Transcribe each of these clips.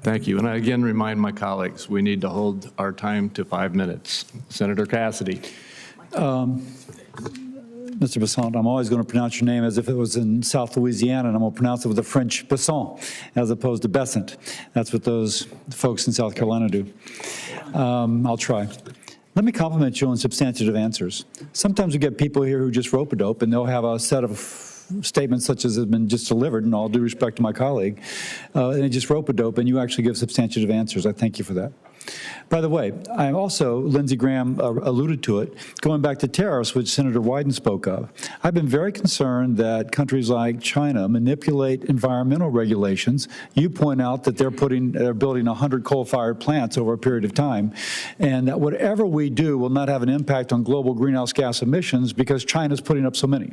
Thank you. And I again remind my colleagues, we need to hold our time to 5 minutes. Senator Cassidy. Mr. Bessent, I'm always going to pronounce your name as if it was in South Louisiana, and I'm going to pronounce it with a French Bessent as opposed to Bessent. That's what those folks in South Carolina do. I'll try. Let me compliment you on substantive answers. Sometimes we get people here who just rope-a-dope, and they'll have a set of statements such as have been just delivered, and all due respect to my colleague, and they just rope-a-dope, and you actually give substantive answers. I thank you for that. By the way, I also, Lindsey Graham alluded to it, going back to tariffs, which Senator Wyden spoke of. I've been very concerned that countries like China manipulate environmental regulations. You point out that they're building 100 coal-fired plants over a period of time, and that whatever we do will not have an impact on global greenhouse gas emissions because China's putting up so many.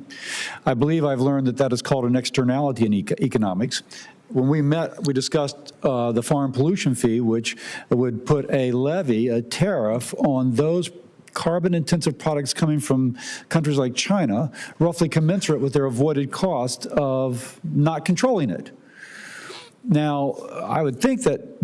I believe I've learned that that is called an externality in economics. When we met, we discussed the foreign pollution fee, which would put a levy, a tariff, on those carbon-intensive products coming from countries like China, roughly commensurate with their avoided cost of not controlling it. Now, I would think that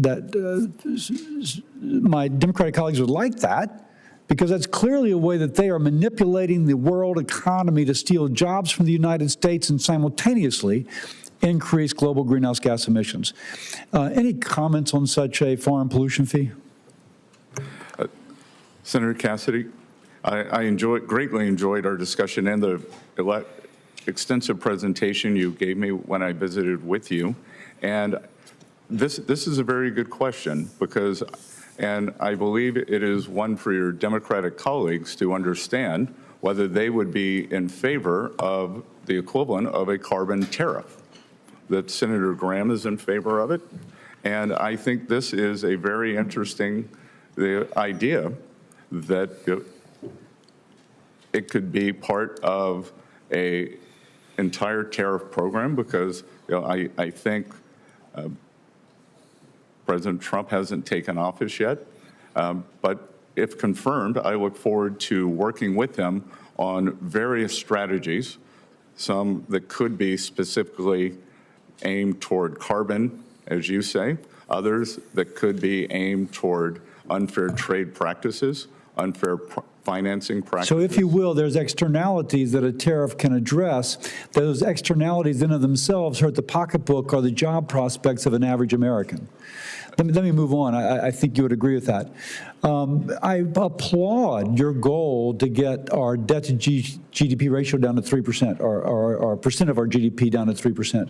my Democratic colleagues would like that, because that's clearly a way that they are manipulating the world economy to steal jobs from the United States and simultaneously increase global greenhouse gas emissions. Any comments on such a foreign pollution fee? Senator Cassidy, I greatly enjoyed our discussion and the extensive presentation you gave me when I visited with you. And this is a very good question because, and I believe it is one for your Democratic colleagues to understand whether they would be in favor of the equivalent of a carbon tariff. That Senator Graham is in favor of it. And I think this is a very interesting idea that it could be part of a entire tariff program because I think President Trump hasn't taken office yet. But if confirmed, I look forward to working with him on various strategies, some that could be specifically aimed toward carbon, as you say, others that could be aimed toward unfair trade practices, unfair financing practices. So if you will, there's externalities that a tariff can address. Those externalities in and of themselves hurt the pocketbook or the job prospects of an average American. Let me move on. I think you would agree with that. I applaud your goal to get our debt to GDP ratio down to 3%, or percent of our GDP down to 3%.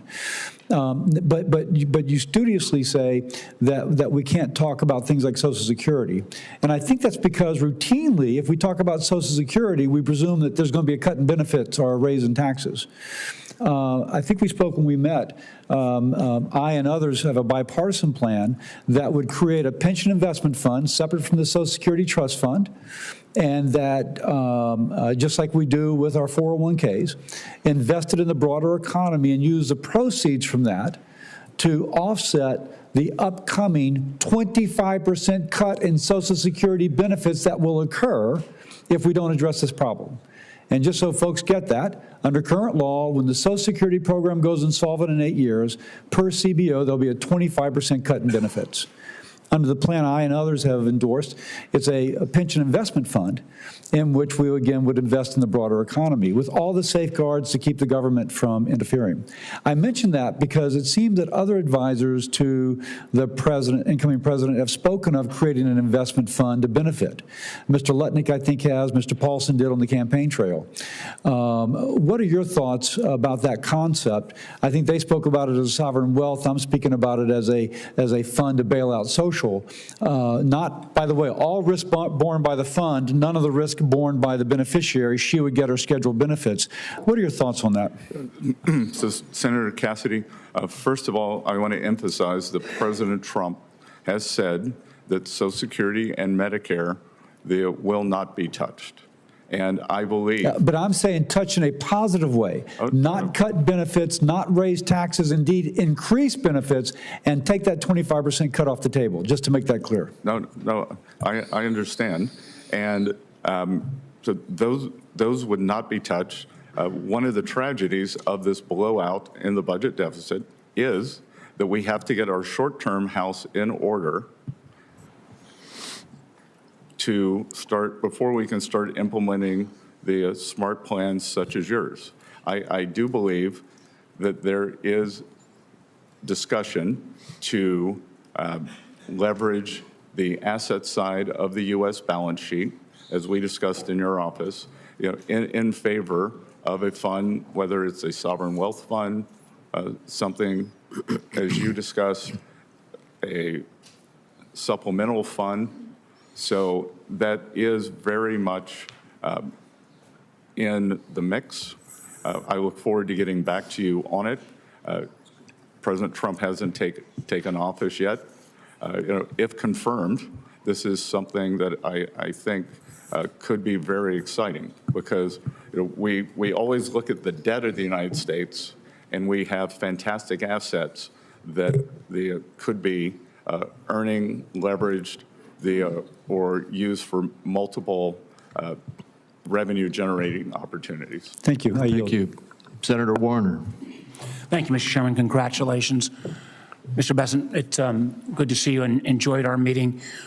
But you studiously say that we can't talk about things like Social Security. And I think that's because routinely, if we talk about Social Security, we presume that there's going to be a cut in benefits or a raise in taxes. I think we spoke when we met. I and others have a bipartisan plan that would create a pension investment fund separate from the Social Security Trust Fund, and that, just like we do with our 401ks, invested in the broader economy and use the proceeds from that to offset the upcoming 25% cut in Social Security benefits that will occur if we don't address this problem. And just so folks get that, under current law, when the Social Security program goes insolvent in 8 years, per CBO, there'll be a 25% cut in benefits. Under the plan I and others have endorsed, it's a pension investment fund in which we, again, would invest in the broader economy with all the safeguards to keep the government from interfering. I mention that because it seems that other advisors to the president, incoming president, have spoken of creating an investment fund to benefit. Mr. Lutnick, I think, has. Mr. Paulson did on the campaign trail. What are your thoughts about that concept? I think they spoke about it as sovereign wealth. I'm speaking about it as a fund to bail out social. Not, by the way, all risk borne by the fund, none of the risk borne by the beneficiary. She would get her scheduled benefits. What are your thoughts on that? So, Senator Cassidy, first of all, I want to emphasize that President Trump has said that Social Security and Medicare, they will not be touched. And I believe... but I'm saying touch in a positive way, not cut benefits, not raise taxes, indeed increase benefits, and take that 25% cut off the table, just to make that clear. No, I understand. And so those would not be touched. One of the tragedies of this blowout in the budget deficit is that we have to get our short-term house in order to start, before we can start implementing the smart plans such as yours. I do believe that there is discussion to leverage the asset side of the U.S. balance sheet, as we discussed in your office, in favor of a fund, whether it's a sovereign wealth fund, something, as you discussed, a supplemental fund. So that is very much in the mix. I look forward to getting back to you on it. President Trump hasn't taken office yet. If confirmed, this is something that I think could be very exciting, because we always look at the debt of the United States, and we have fantastic assets that could be earning, leveraged, or used for multiple revenue-generating opportunities. Thank you. Thank you. Senator Warner. Thank you, Mr. Chairman. Congratulations. Mr. Bessent, it's good to see you and enjoyed our meeting.